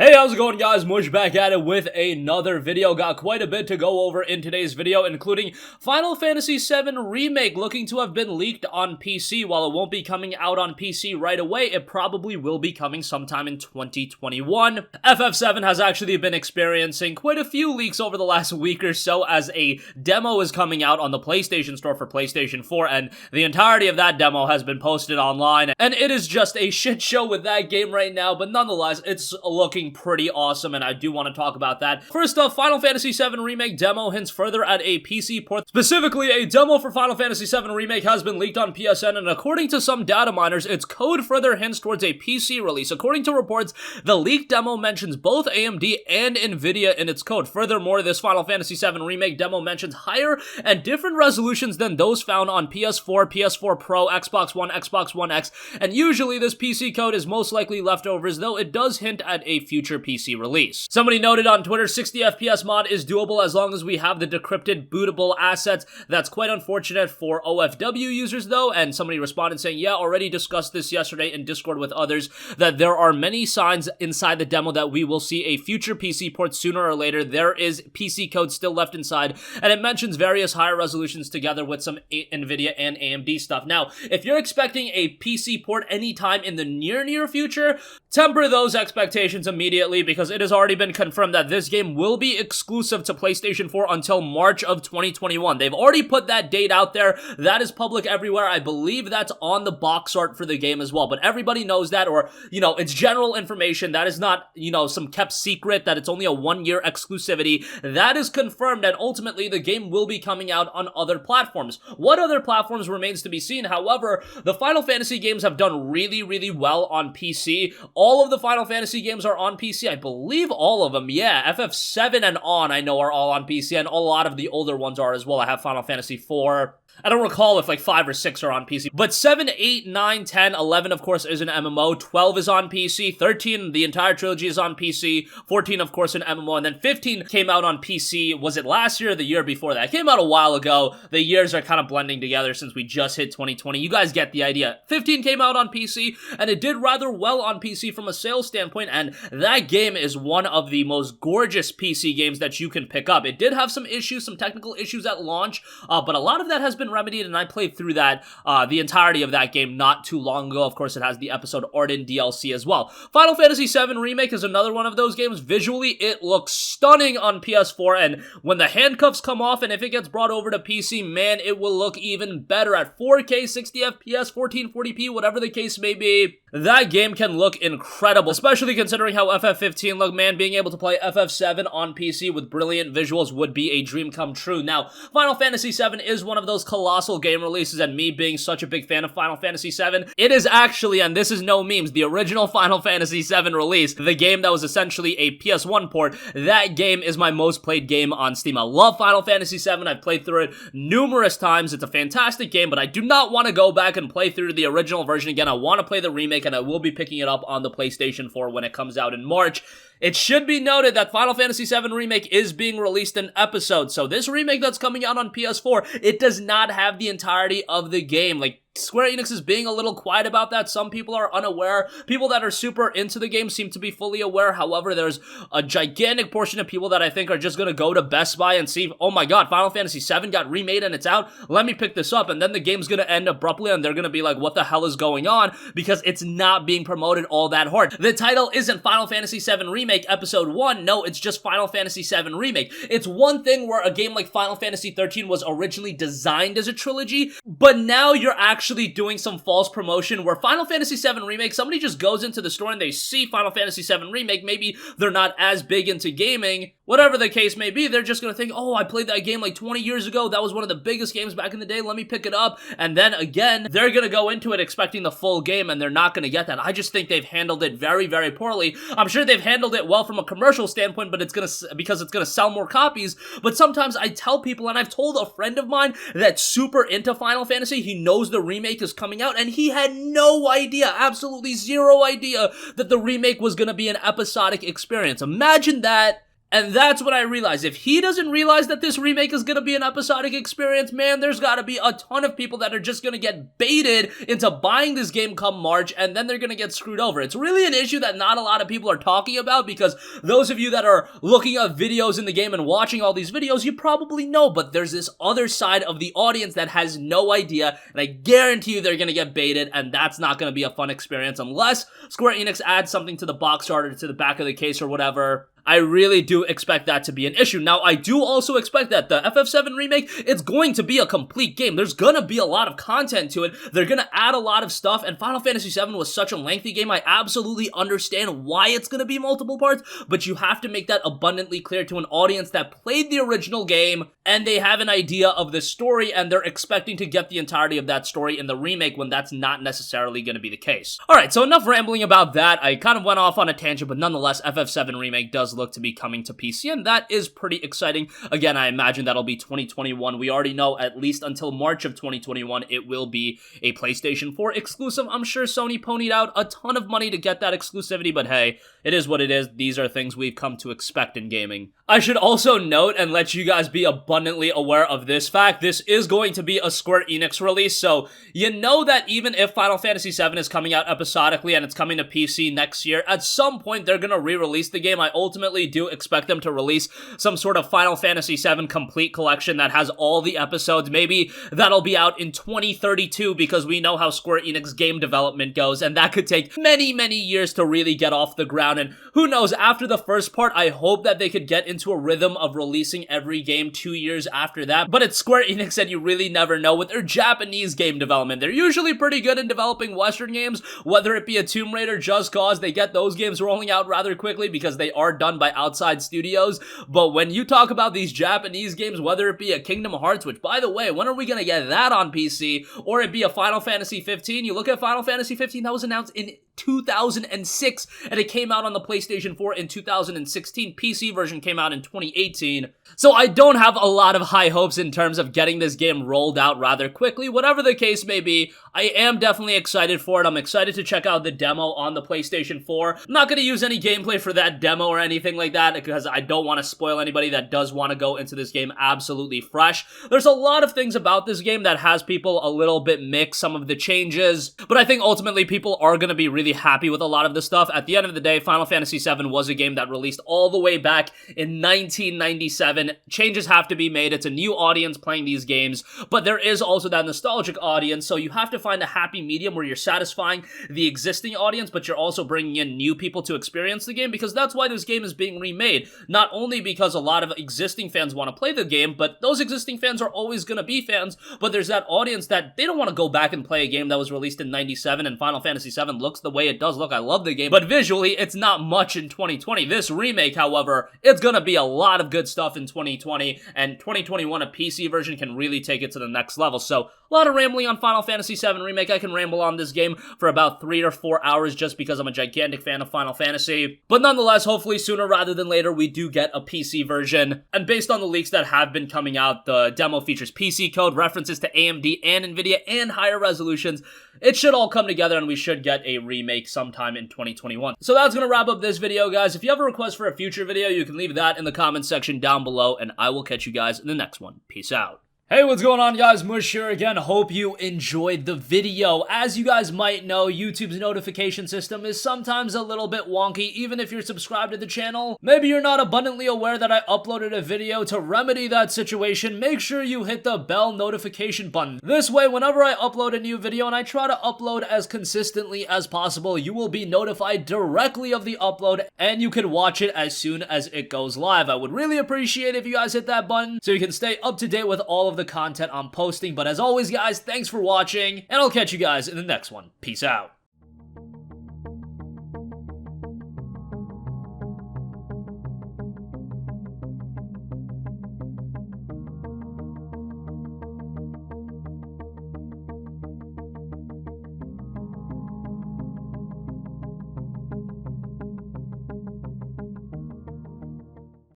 Hey, how's it going, guys? Mush back at it with another video. Got quite a bit to go over in today's video, including Final Fantasy VII Remake looking to have been leaked on PC. While it won't be coming out on PC right away, it probably will be coming sometime in 2021. FF7 has actually been experiencing quite a few leaks over the last week or so, as a demo is coming out on the PlayStation Store for PlayStation 4, and the entirety of that demo has been posted online, and it is just a shit show with that game right now, but nonetheless, it's looking pretty awesome, and I do want to talk about that. First off, Final Fantasy VII Remake demo hints further at a PC port. Specifically, a demo for Final Fantasy VII Remake has been leaked on PSN, and according to some data miners, its code further hints towards a PC release. According to reports, the leaked demo mentions both AMD and Nvidia in its code. Furthermore, this Final Fantasy VII Remake demo mentions higher and different resolutions than those found on PS4, PS4 Pro, Xbox One, Xbox One X, and usually this PC code is most likely leftovers, though it does hint at a future PC release. Somebody noted on Twitter, 60 FPS mod is doable as long as we have the decrypted bootable assets. That's quite unfortunate for OFW users though, and somebody responded saying, yeah, already discussed this yesterday in Discord with others, that there are many signs inside the demo that we will see a future PC port sooner or later. There is PC code still left inside, and it mentions various higher resolutions together with some Nvidia and AMD stuff. Now, if you're expecting a PC port anytime in the near future, temper those expectations immediately, because it has already been confirmed that this game will be exclusive to PlayStation 4 until March of 2021. They've already put that date out there. That is public everywhere. I believe that's on the box art for the game as well, but everybody knows that, or, it's general information. That is not, some kept secret, that it's only a 1-year exclusivity. That is confirmed, and ultimately the game will be coming out on other platforms. What other platforms remains to be seen. However, the Final Fantasy games have done really well on PC. All of the Final Fantasy games are on PC. I believe all of them, yeah. FF7 and on, I know, are all on PC, and a lot of the older ones are as well. I have Final Fantasy 4. I don't recall if like 5 or 6 are on PC, but 7, 8, 9, 10, 11, of course, is an MMO, 12 is on PC, 13, the entire trilogy is on PC, 14, of course, an MMO, and then 15 came out on PC. Was it last year or the year before that? It came out a while ago. The years are kind of blending together since we just hit 2020. You guys get the idea. 15 came out on PC, and it did rather well on PC from a sales standpoint, and that game is one of the most gorgeous PC games that you can pick up. It did have some issues, some technical issues at launch, but a lot of that has been remedied, and I played through that, the entirety of that game not too long ago. Of course, it has the episode Arden DLC as well. Final Fantasy VII Remake is another one of those games. Visually, it looks stunning on PS4, and when the handcuffs come off and if it gets brought over to PC, man, it will look even better at 4K, 60 FPS, 1440p, whatever the case may be. That game can look incredible, especially considering how FF15 looked. Man, being able to play FF7 on PC with brilliant visuals would be a dream come true. Now, Final Fantasy VII is one of those colossal game releases, and me being such a big fan of Final Fantasy VII, it is actually, and this is no memes, the original Final Fantasy VII release, the game that was essentially a PS1 port. That game is my most played game on Steam. I love Final Fantasy VII. I've played through it numerous times. It's a fantastic game, but I do not want to go back and play through the original version again. I want to play the remake, and I will be picking it up on the PlayStation 4 when it comes out in March. It should be noted that Final Fantasy VII Remake is being released in episodes, so this remake that's coming out on PS4, it does not have the entirety of the game. Like, Square Enix is being a little quiet about that. Some people are unaware. People that are super into the game seem to be fully aware. However, there's a gigantic portion of people that I think are just going to go to Best Buy and see, oh my god, Final Fantasy VII got remade and it's out. Let me pick this up. And then the game's going to end abruptly and they're going to be like, what the hell is going on? Because it's not being promoted all that hard. The title isn't Final Fantasy VII Remake Episode 1. No, it's just Final Fantasy VII Remake. It's one thing where a game like Final Fantasy 13 was originally designed as a trilogy, but now you're actually doing some false promotion where Final Fantasy VII Remake, somebody just goes into the store and they see Final Fantasy VII Remake, maybe they're not as big into gaming, whatever the case may be, they're just gonna think, oh, I played that game like 20 years ago, that was one of the biggest games back in the day, let me pick it up, and then again, they're gonna go into it expecting the full game, and they're not gonna get that. I just think they've handled it very poorly. I'm sure they've handled it well from a commercial standpoint, but because it's gonna sell more copies, but sometimes I tell people, and I've told a friend of mine that's super into Final Fantasy, he knows the remake is coming out, and he had no idea, absolutely zero idea, that the remake was gonna be an episodic experience. Imagine that And that's what I realized. If he doesn't realize that this remake is gonna be an episodic experience, man, there's gotta be a ton of people that are just gonna get baited into buying this game come March, and then they're gonna get screwed over. It's really an issue that not a lot of people are talking about, because those of you that are looking at videos in the game and watching all these videos, you probably know, but there's this other side of the audience that has no idea, and I guarantee you they're gonna get baited, and that's not gonna be a fun experience unless Square Enix adds something to the box art or to the back of the case or whatever. I really do expect that to be an issue. Now, I do also expect that the FF7 remake, it's going to be a complete game. There's gonna be a lot of content to it. They're gonna add a lot of stuff, and Final Fantasy VII was such a lengthy game. I absolutely understand why it's gonna be multiple parts, but you have to make that abundantly clear to an audience that played the original game, and they have an idea of the story, and they're expecting to get the entirety of that story in the remake when that's not necessarily gonna be the case. Alright, so enough rambling about that. I kind of went off on a tangent, but nonetheless, FF7 remake does look to be coming to PC, and that is pretty exciting. Again, I imagine that'll be 2021. We already know at least until March of 2021 it will be a PlayStation 4 exclusive. I'm sure Sony ponied out a ton of money to get that exclusivity, but hey, it is what it is. These are things we've come to expect in gaming. I should also note and let you guys be abundantly aware of this fact. This is going to be a Square Enix release, so you know that even if Final Fantasy VII is coming out episodically and it's coming to PC next year, at some point they're gonna re-release the game. I ultimately do expect them to release some sort of Final Fantasy VII complete collection that has all the episodes. Maybe that'll be out in 2032, because we know how Square Enix game development goes, and that could take many, many years to really get off the ground. And who knows, after the first part, I hope that they could get into a rhythm of releasing every game 2 years after that. But it's Square Enix, and you really never know. With their Japanese game development, they're usually pretty good in developing Western games, whether it be a Tomb Raider, Just Cause. They get those games rolling out rather quickly because they are done by outside studios. But when you talk about these Japanese games, whether it be a Kingdom Hearts, which by the way, when are we gonna get that on PC, or it be a Final Fantasy 15, you look at Final Fantasy 15, that was announced in 2006, and it came out on the PlayStation 4 in 2016. PC version came out in 2018. So I don't have a lot of high hopes in terms of getting this game rolled out rather quickly. Whatever the case may be, I am definitely excited for it. I'm excited to check out the demo on the PlayStation 4. I'm not going to use any gameplay for that demo or anything like that, because I don't want to spoil anybody that does want to go into this game absolutely fresh. There's a lot of things about this game that has people a little bit mixed, some of the changes, but I think ultimately people are going to be really happy with a lot of the stuff. At the end of the day, Final Fantasy VII was a game that released all the way back in 1997. Changes have to be made. It's a new audience playing these games, but there is also that nostalgic audience, so you have to find a happy medium where you're satisfying the existing audience, but you're also bringing in new people to experience the game, because that's why this game is being remade. Not only because a lot of existing fans want to play the game, but those existing fans are always going to be fans, but there's that audience that they don't want to go back and play a game that was released in 97, and Final Fantasy VII looks the way it does look. I love the game, but visually, it's not much in 2020. This remake, however, it's gonna be a lot of good stuff in 2020, and 2021, a PC version can really take it to the next level. So, a lot of rambling on Final Fantasy VII Remake. I can ramble on this game for about 3 or 4 hours just because I'm a gigantic fan of Final Fantasy. But nonetheless, hopefully sooner rather than later, we do get a PC version. And based on the leaks that have been coming out, the demo features PC code, references to AMD and NVIDIA, and higher resolutions. It should all come together, and we should get a remake sometime in 2021. So that's gonna wrap up this video, guys. If you have a request for a future video, you can leave that in the comments section down below, and I will catch you guys in the next one. Peace out. Hey, what's going on, guys? Mush here again. Hope you enjoyed the video. As you guys might know, YouTube's notification system is sometimes a little bit wonky, even if you're subscribed to the channel. Maybe you're not abundantly aware that I uploaded a video. To remedy that situation, make sure you hit the bell notification button. This way, whenever I upload a new video, and I try to upload as consistently as possible, you will be notified directly of the upload, and you can watch it as soon as it goes live. I would really appreciate if you guys hit that button so you can stay up to date with all of the content I'm posting. But as always, guys, thanks for watching, and I'll catch you guys in the next one. Peace out.